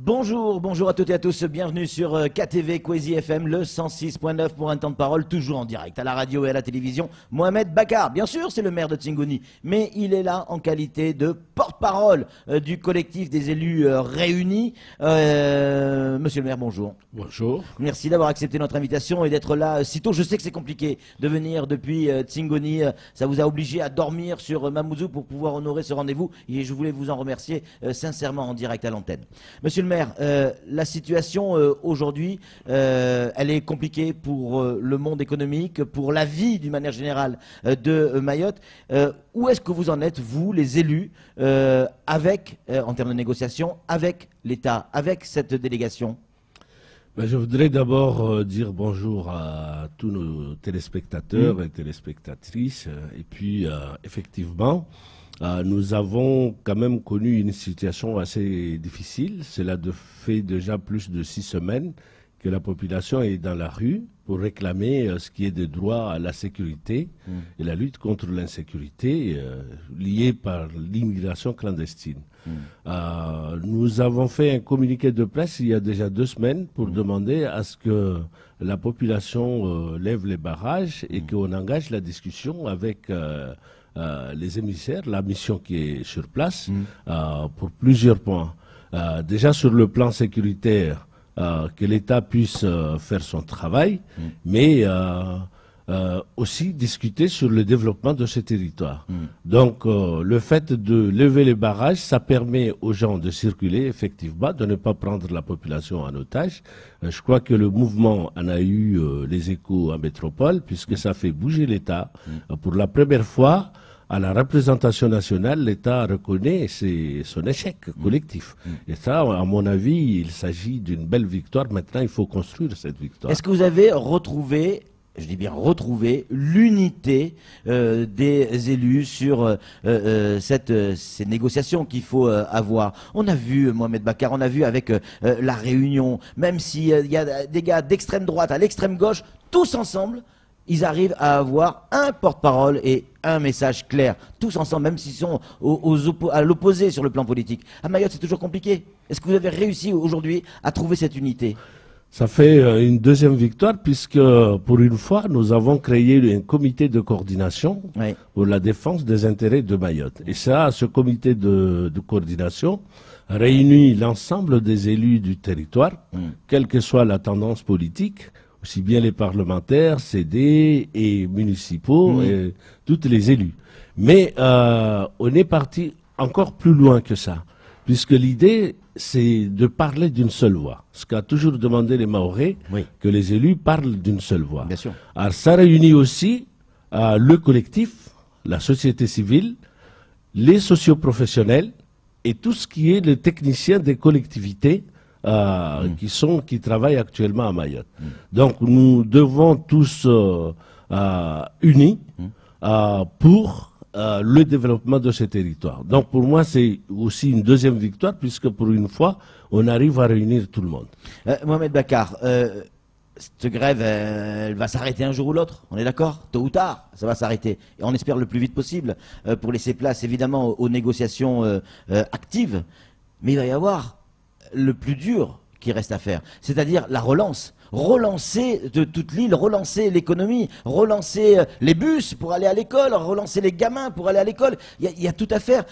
Bonjour, bonjour à toutes et à tous, bienvenue sur KTV Kwezi FM, le 106.9 pour un temps de parole, toujours en direct à la radio et à la télévision. Mohamed Bakar, bien sûr c'est le maire de Tingoni, mais il est là en qualité de porte-parole du collectif des élus réunis. Monsieur le maire, bonjour. Bonjour. Merci d'avoir accepté notre invitation et d'être là si tôt. Je sais que c'est compliqué de venir depuis Tingoni, ça vous a obligé à dormir sur Mamoudzou pour pouvoir honorer ce rendez-vous et je voulais vous en remercier sincèrement en direct à l'antenne. Monsieur le maire, la situation aujourd'hui, elle est compliquée pour le monde économique, pour la vie d'une manière générale de Mayotte. Où est-ce que vous en êtes, vous, les élus, avec, en termes de négociation, avec l'État, avec cette délégation? Je voudrais d'abord dire bonjour à tous nos téléspectateurs et téléspectatrices. Et puis, effectivement, nous avons quand même connu une situation assez difficile. Cela fait déjà plus de 6 semaines que la population est dans la rue pour réclamer ce qui est de droit à la sécurité et la lutte contre l'insécurité liée par l'immigration clandestine. Nous avons fait un communiqué de presse il y a déjà 2 semaines pour demander à ce que la population lève les barrages et qu'on engage la discussion avec les émissaires, la mission qui est sur place, pour plusieurs points. Déjà sur le plan sécuritaire, que l'État puisse faire son travail, mais aussi discuter sur le développement de ce territoire. Donc le fait de lever les barrages, ça permet aux gens de circuler effectivement, de ne pas prendre la population en otage. Je crois que le mouvement en a eu les échos en métropole, puisque ça fait bouger l'État. Pour la première fois, à la représentation nationale, l'État reconnaît son échec collectif. Et ça, à mon avis, il s'agit d'une belle victoire. Maintenant, il faut construire cette victoire. Est-ce que vous avez retrouvé, je dis bien retrouver, l'unité des élus sur ces négociations qu'il faut avoir? On a vu, Mohamed Bakar, on a vu avec la Réunion, même s'il y a des gars d'extrême droite à l'extrême gauche, tous ensemble, ils arrivent à avoir un porte-parole et un message clair, tous ensemble, même s'ils sont à l'opposé sur le plan politique. À Mayotte, c'est toujours compliqué. Est-ce que vous avez réussi aujourd'hui à trouver cette unité? Ça fait une deuxième victoire puisque, pour une fois, nous avons créé un comité de coordination pour la défense des intérêts de Mayotte. Et ça, ce comité de coordination réunit l'ensemble des élus du territoire, quelle que soit la tendance politique, aussi bien les parlementaires, CD et municipaux, et toutes les élus. Mais on est parti encore plus loin que ça, puisque l'idée, c'est de parler d'une seule voix. Ce qu'a toujours demandé les Mahorais, que les élus parlent d'une seule voix. Bien sûr. Alors ça réunit aussi le collectif, la société civile, les socioprofessionnels et tout ce qui est le technicien des collectivités qui travaillent actuellement à Mayotte. Donc nous devons tous unis pour le développement de ce territoire. Donc pour moi c'est aussi une deuxième victoire puisque pour une fois on arrive à réunir tout le monde. Mohamed Bakar, cette grève elle va s'arrêter un jour ou l'autre, on est d'accord? Tôt ou tard ça va s'arrêter et on espère le plus vite possible pour laisser place évidemment aux négociations actives, mais il va y avoir le plus dur qui reste à faire, c'est-à-dire la relance. Relancer de toute l'île, relancer l'économie, relancer les bus pour aller à l'école, relancer les gamins pour aller à l'école. Il y a tout à faire.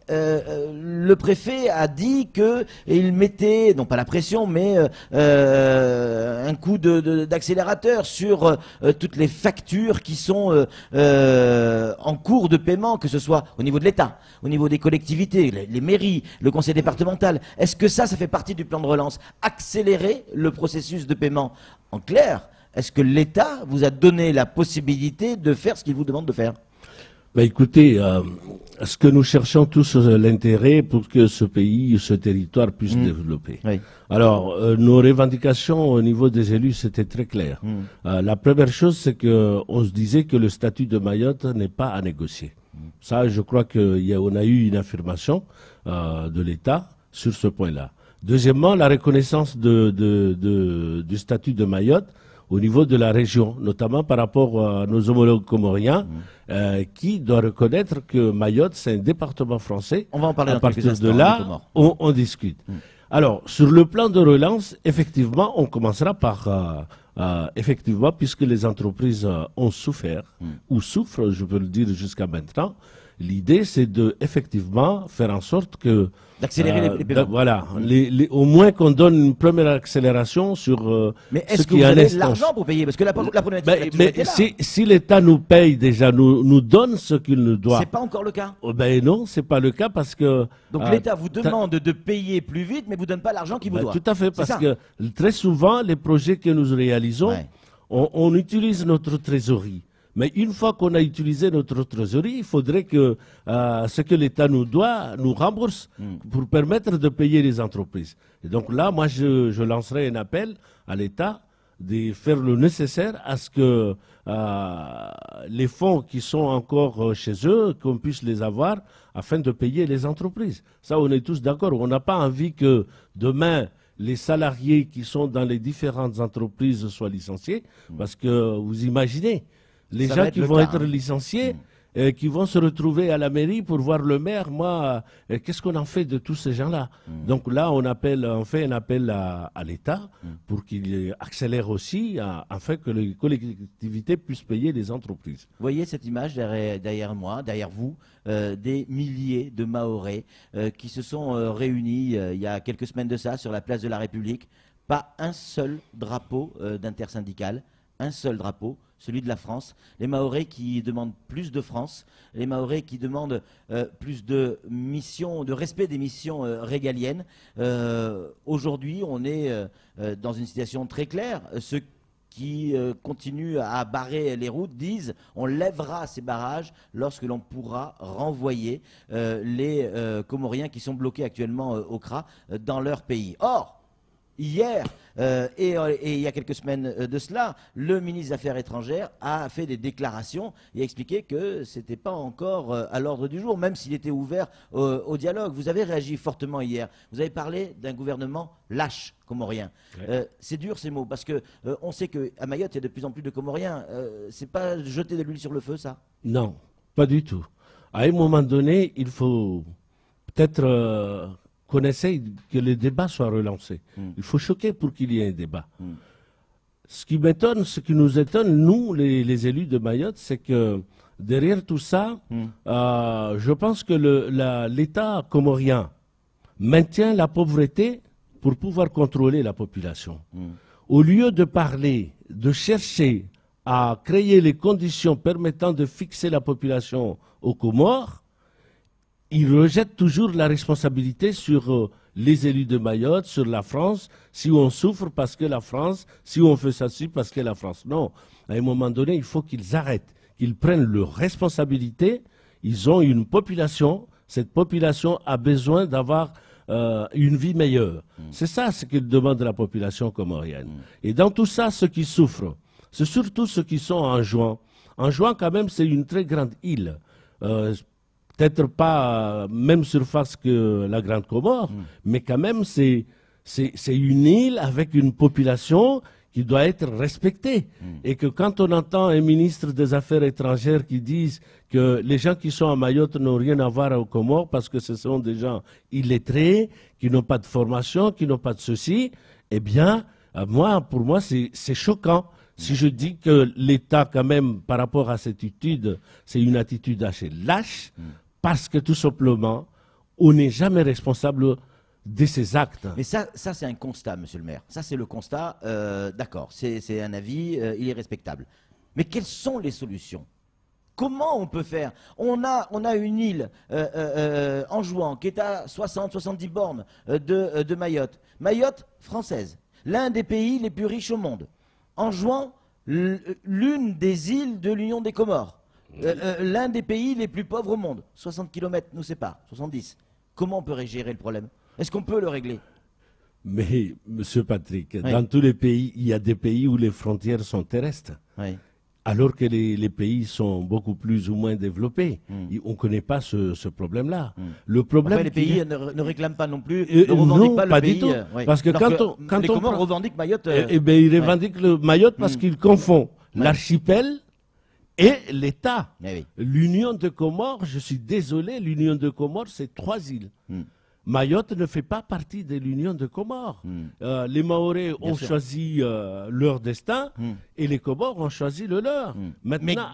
Le préfet a dit qu'il mettait, non pas la pression, mais un coup d'accélérateur sur toutes les factures qui sont en cours de paiement, que ce soit au niveau de l'État, au niveau des collectivités, les mairies, le conseil départemental. Est-ce que ça fait partie du plan de relance? Accélérer le processus de paiement. En clair, est-ce que l'État vous a donné la possibilité de faire ce qu'il vous demande de faire? Écoutez, ce que nous cherchons tous l'intérêt pour que ce pays, ce territoire puisse développer. Alors, nos revendications au niveau des élus, c'était très clair. La première chose, c'est qu'on se disait que le statut de Mayotte n'est pas à négocier. Ça, je crois qu'on a eu une affirmation de l'État sur ce point-là. Deuxièmement, la reconnaissance du statut de Mayotte au niveau de la région, notamment par rapport à nos homologues comoriens, qui doivent reconnaître que Mayotte, c'est un département français. On va en parler à partir de là, on discute. Alors, sur le plan de relance, effectivement, on commencera par, effectivement, puisque les entreprises ont souffert, ou souffrent, je peux le dire jusqu'à maintenant, l'idée, c'est de, effectivement, faire en sorte que... D'accélérer les paiements. Voilà, au moins qu'on donne une première accélération sur mais est-ce que vous avez de l'argent pour payer? Parce que la problématique a toujours été là. Si l'État nous paye déjà, nous donne ce qu'il nous doit... C'est pas encore le cas? Ben non, c'est pas le cas parce que... Donc l'État vous demande de payer plus vite, mais vous donne pas l'argent qu'il vous doit. Tout à fait, parce que très souvent, les projets que nous réalisons, on utilise notre trésorerie. Mais une fois qu'on a utilisé notre trésorerie, il faudrait que ce que l'État nous doit nous rembourse pour permettre de payer les entreprises. Et donc là, moi, je lancerai un appel à l'État de faire le nécessaire à ce que les fonds qui sont encore chez eux, qu'on puisse les avoir afin de payer les entreprises. Ça, on est tous d'accord. On n'a pas envie que demain, les salariés qui sont dans les différentes entreprises soient licenciés, parce que vous imaginez, les gens qui vont être licenciés, qui vont se retrouver à la mairie pour voir le maire, moi, qu'est-ce qu'on en fait de tous ces gens-là? Donc là, on fait un appel à l'État pour qu'il accélère aussi, afin que les collectivités puissent payer les entreprises. Vous voyez cette image derrière moi, derrière vous, des milliers de Mahorais qui se sont réunis il y a quelques semaines de ça sur la place de la République. Pas un seul drapeau d'intersyndicale, un seul drapeau, celui de la France. Les Mahorais qui demandent plus de France, les Mahorais qui demandent plus de missions, de respect des missions régaliennes. Aujourd'hui, on est dans une situation très claire. Ceux qui continuent à barrer les routes disent on lèvera ces barrages lorsque l'on pourra renvoyer les Comoriens qui sont bloqués actuellement au CRA dans leur pays. Or, hier et il y a quelques semaines de cela, le ministre des Affaires étrangères a fait des déclarations et a expliqué que ce n'était pas encore à l'ordre du jour, même s'il était ouvert au dialogue. Vous avez réagi fortement hier. Vous avez parlé d'un gouvernement lâche comorien. C'est dur ces mots, parce que on sait qu'à Mayotte, il y a de plus en plus de Comoriens. C'est pas jeter de l'huile sur le feu, ça? Non, pas du tout. À un moment donné, il faut peut-être... qu'on essaye que le débat soit relancé. Il faut choquer pour qu'il y ait un débat. Ce qui m'étonne, ce qui nous étonne, nous, les élus de Mayotte, c'est que derrière tout ça, je pense que l'État comorien maintient la pauvreté pour pouvoir contrôler la population. Au lieu de parler, de chercher à créer les conditions permettant de fixer la population aux Comores, il rejette toujours la responsabilité sur les élus de Mayotte, sur la France, si on souffre parce que la France, si on fait ça parce que la France. Non, à un moment donné, il faut qu'ils arrêtent, qu'ils prennent leurs responsabilités. Ils ont une population, cette population a besoin d'avoir une vie meilleure. C'est ça ce que demande la population comorienne. Et dans tout ça, ceux qui souffrent, c'est surtout ceux qui sont en Juan. En Juan, quand même, c'est une très grande île. Peut-être pas même surface que la Grande Comore, mais quand même c'est une île avec une population qui doit être respectée. Et que quand on entend un ministre des Affaires étrangères qui dit que les gens qui sont à Mayotte n'ont rien à voir aux Comores parce que ce sont des gens illettrés, qui n'ont pas de formation, qui n'ont pas de ceci, eh bien, pour moi, c'est choquant. Si je dis que l'État, quand même, par rapport à cette attitude, c'est une attitude assez lâche, parce que tout simplement, on n'est jamais responsable de ces actes. Mais ça c'est un constat, monsieur le maire. Ça, c'est le constat. D'accord, c'est un avis, il est respectable. Mais quelles sont les solutions? Comment on peut faire? On a une île, Anjouan, qui est à 60-70 bornes de Mayotte. Mayotte, française. L'un des pays les plus riches au monde. Anjouan, l'une des îles de l'Union des Comores. L'un des pays les plus pauvres au monde. 60 km nous séparent, 70. Comment on peut gérer le problème? Est-ce qu'on peut le régler? Mais, monsieur Patrick, dans tous les pays, il y a des pays où les frontières sont terrestres. Alors que les pays sont beaucoup plus ou moins développés. On ne connaît pas ce problème-là. Le problème, les pays ne réclament pas non plus, ne revendiquent pas le pays. Du tout. Parce que quand les Comores revendiquent Mayotte. Eh bien, ils revendiquent le Mayotte parce qu'ils confondent l'archipel et l'État. L'Union de Comores, je suis désolé, l'Union de Comores, c'est 3 îles. Mayotte ne fait pas partie de l'Union de Comores. Les Mahorais ont choisi leur destin et les Comores ont choisi le leur. Maintenant,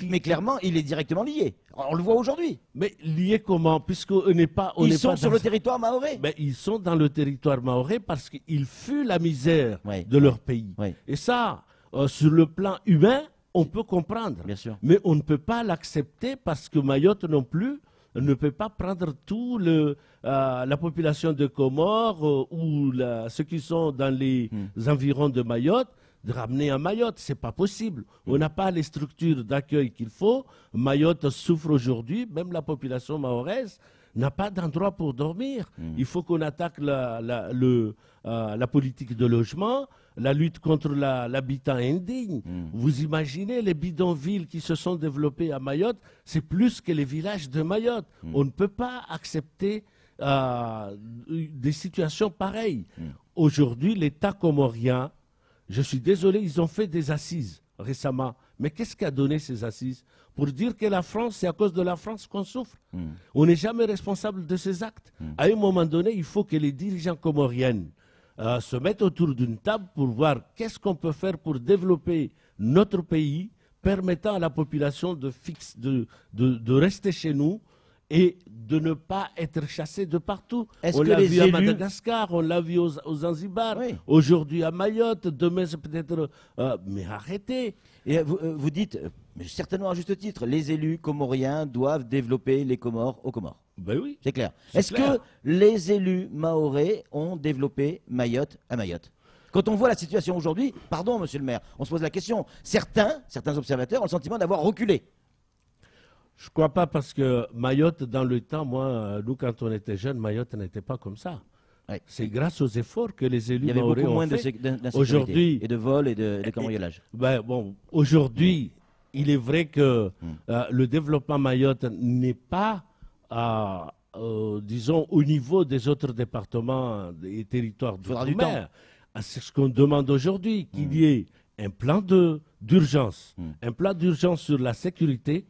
mais clairement, il est directement lié. On le voit aujourd'hui. Mais lié comment? Puisqu'on n'est pas... Ils sont sur le territoire mahorais. Mais ils sont dans le territoire mahorais parce qu'ils fuient la misère de leur pays. Et ça, sur le plan humain, on peut comprendre. Bien sûr. Mais on ne peut pas l'accepter parce que Mayotte non plus ne peut pas prendre tout la population de Comores ou ceux qui sont dans les environs de Mayotte, de ramener à Mayotte. C'est pas possible. On n'a pas les structures d'accueil qu'il faut. Mayotte souffre aujourd'hui, même la population mahoraise n'a pas d'endroit pour dormir. Il faut qu'on attaque la politique de logement, la lutte contre l'habitat indigne. Vous imaginez les bidonvilles qui se sont développés à Mayotte, c'est plus que les villages de Mayotte. On ne peut pas accepter des situations pareilles. Aujourd'hui, l'État comorien, je suis désolé, ils ont fait des assises récemment. Mais qu'est-ce qu'a donné ces assises? Pour dire que la France, c'est à cause de la France qu'on souffre. On n'est jamais responsable de ces actes. À un moment donné, il faut que les dirigeants comoriens se mettent autour d'une table pour voir qu'est-ce qu'on peut faire pour développer notre pays, permettant à la population de rester chez nous et de ne pas être chassés de partout. On l'a vu à Madagascar, on l'a vu aux Zanzibar, aujourd'hui à Mayotte, demain c'est peut-être... mais arrêtez. Et vous dites, mais certainement à juste titre, les élus comoriens doivent développer les Comores aux Comores. Ben oui. C'est clair. Est-ce que les élus mahorais ont développé Mayotte à Mayotte? Quand on voit la situation aujourd'hui, pardon monsieur le maire, on se pose la question, certains observateurs ont le sentiment d'avoir reculé. Je ne crois pas parce que Mayotte, dans le temps, nous, quand on était jeunes, Mayotte n'était pas comme ça. C'est grâce aux efforts que les élus mahorais ont fait. Aujourd'hui, et de vol et de cambriolage. Aujourd'hui, il est vrai que le développement Mayotte n'est pas, disons, au niveau des autres départements et territoires d'outre-mer. C'est ce qu'on demande aujourd'hui, qu'il y ait un plan d'urgence, un plan d'urgence sur la sécurité,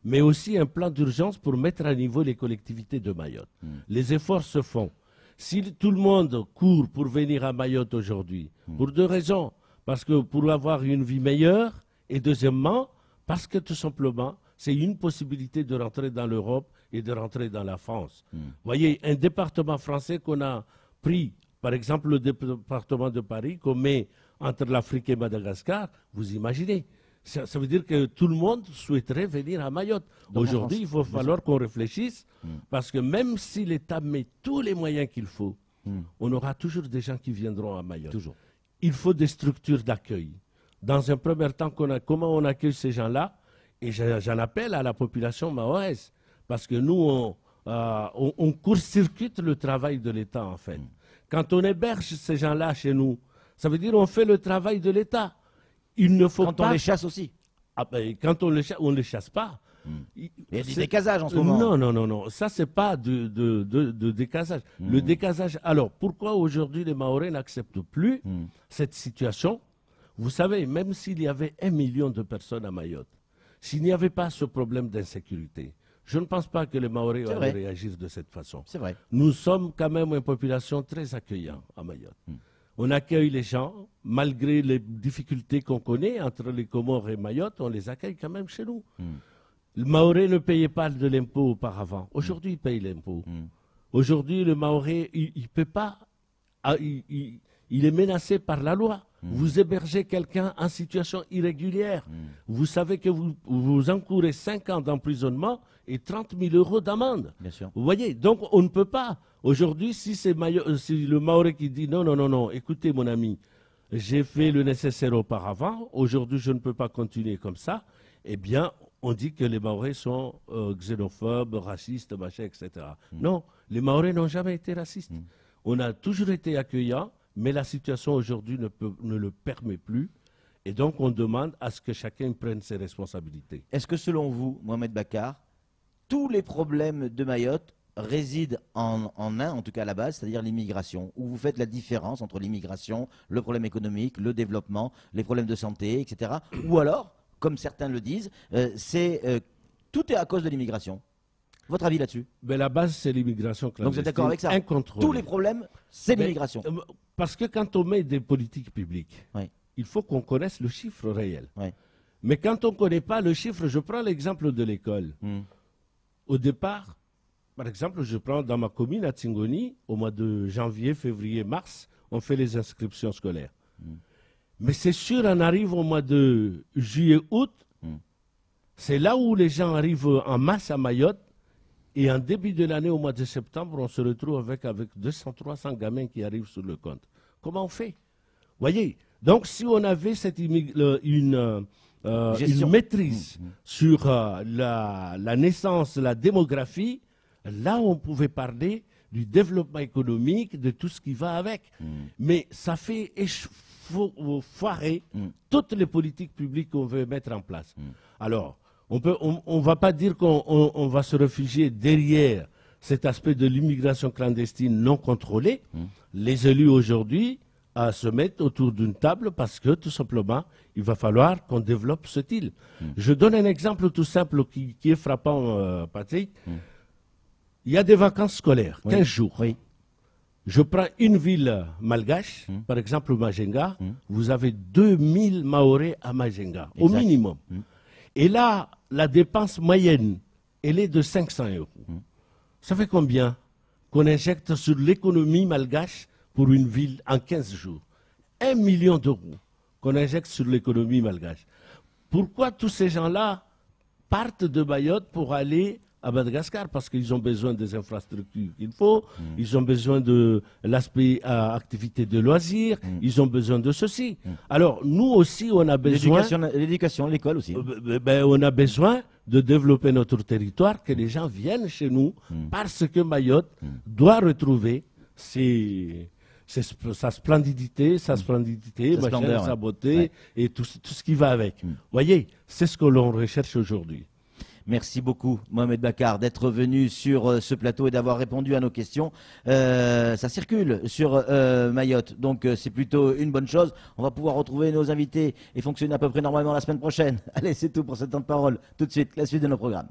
mais aussi un plan d'urgence pour mettre à niveau les collectivités de Mayotte. Les efforts se font. Si tout le monde court pour venir à Mayotte aujourd'hui, pour deux raisons, parce que pour avoir une vie meilleure, et deuxièmement, parce que tout simplement, c'est une possibilité de rentrer dans l'Europe et de rentrer dans la France. Vous voyez, un département français qu'on a pris, par exemple le département de Paris, qu'on met entre l'Afrique et Madagascar, vous imaginez. Ça veut dire que tout le monde souhaiterait venir à Mayotte. Aujourd'hui, il va falloir qu'on réfléchisse, parce que même si l'État met tous les moyens qu'il faut, on aura toujours des gens qui viendront à Mayotte. Toujours. Il faut des structures d'accueil. Dans un premier temps, comment on accueille ces gens-là? Et j'en appelle à la population mahoraise, parce que nous, on court-circuite le travail de l'État, en fait. Quand on héberge ces gens-là chez nous, ça veut dire qu'on fait le travail de l'État. Il ne faut quand on les chasse aussi. Quand on ne les chasse pas. Il y a des décasages en ce moment. Non. Ça, c'est pas de décasage. Le décasage. Alors, pourquoi aujourd'hui les Mahorais n'acceptent plus cette situation? Vous savez, même s'il y avait 1 million de personnes à Mayotte, s'il n'y avait pas ce problème d'insécurité, je ne pense pas que les Mahorais allaient réagir de cette façon. C'est vrai. Nous sommes quand même une population très accueillante à Mayotte. On accueille les gens, malgré les difficultés qu'on connaît entre les Comores et Mayotte, on les accueille quand même chez nous. Le Mahorais ne payait pas de l'impôt auparavant. Aujourd'hui, il paye l'impôt. Aujourd'hui, le Mahorais, il ne peut pas. Il est menacé par la loi. Vous hébergez quelqu'un en situation irrégulière. Vous savez que vous encourez 5 ans d'emprisonnement et 30 000 € d'amende. Bien sûr. Vous voyez, donc on ne peut pas. Aujourd'hui, si c'est le Mahorais qui dit non, écoutez mon ami, j'ai fait le nécessaire auparavant, aujourd'hui je ne peux pas continuer comme ça, eh bien, on dit que les Mahorais sont xénophobes, racistes, machin, etc. Non, les Mahorais n'ont jamais été racistes. On a toujours été accueillants, mais la situation aujourd'hui ne le permet plus. Et donc, on demande à ce que chacun prenne ses responsabilités. Est-ce que, selon vous, Mohamed Bakar, tous les problèmes de Mayotte résident en tout cas à la base, c'est-à-dire l'immigration, où vous faites la différence entre l'immigration, le problème économique, le développement, les problèmes de santé, etc. Ou alors, comme certains le disent, tout est à cause de l'immigration? Votre avis là-dessus? Mais la base, c'est l'immigration clandestine. Donc vous êtes d'accord avec ça? Incontrôlée. Tous les problèmes, c'est l'immigration. Parce que quand on met des politiques publiques, Oui. il faut qu'on connaisse le chiffre réel. Oui. Mais quand on ne connaît pas le chiffre, je prends l'exemple de l'école. Au départ, par exemple, je prends dans ma commune à Tingoni, au mois de janvier, février, mars, on fait les inscriptions scolaires. Mais c'est sûr, on arrive au mois de juillet, août, c'est là où les gens arrivent en masse à Mayotte. Et en début de l'année, au mois de septembre, on se retrouve avec 200-300 gamins qui arrivent sur le compte. Comment on fait? Voyez, donc si on avait une maîtrise sur la naissance, la démographie, là on pouvait parler du développement économique, de tout ce qui va avec. Mais ça fait foirer toutes les politiques publiques qu'on veut mettre en place. Alors, on ne va pas dire qu'on va se réfugier derrière cet aspect de l'immigration clandestine non contrôlée. Les élus aujourd'hui se mettent autour d'une table parce que tout simplement, il va falloir qu'on développe cette île. Je donne un exemple tout simple qui est frappant, Patrick. Il y a des vacances scolaires, 15 jours. Oui. Je prends une ville malgache, par exemple Majenga, vous avez 2000 Mahorais à Majenga, au minimum. Et là, la dépense moyenne, elle est de 500 €. Ça fait combien qu'on injecte sur l'économie malgache pour une ville en 15 jours? 1 million d'euros qu'on injecte sur l'économie malgache. Pourquoi tous ces gens-là partent de Mayotte pour aller à Madagascar? Parce qu'ils ont besoin des infrastructures qu'il faut, ils ont besoin de l'aspect activité de loisirs, ils ont besoin de ceci. Alors, nous aussi, on a besoin... L'éducation, l'école aussi. On a besoin de développer notre territoire, que les gens viennent chez nous, parce que Mayotte doit retrouver sa splendidité, sa splendeur, sa beauté et tout ce qui va avec. Voyez, c'est ce que l'on recherche aujourd'hui. Merci beaucoup, Mohamed Bakar, d'être venu sur ce plateau et d'avoir répondu à nos questions. Ça circule sur Mayotte, donc c'est plutôt une bonne chose. On va pouvoir retrouver nos invités et fonctionner à peu près normalement la semaine prochaine. Allez, c'est tout pour ce temps de parole. Tout de suite, la suite de nos programmes.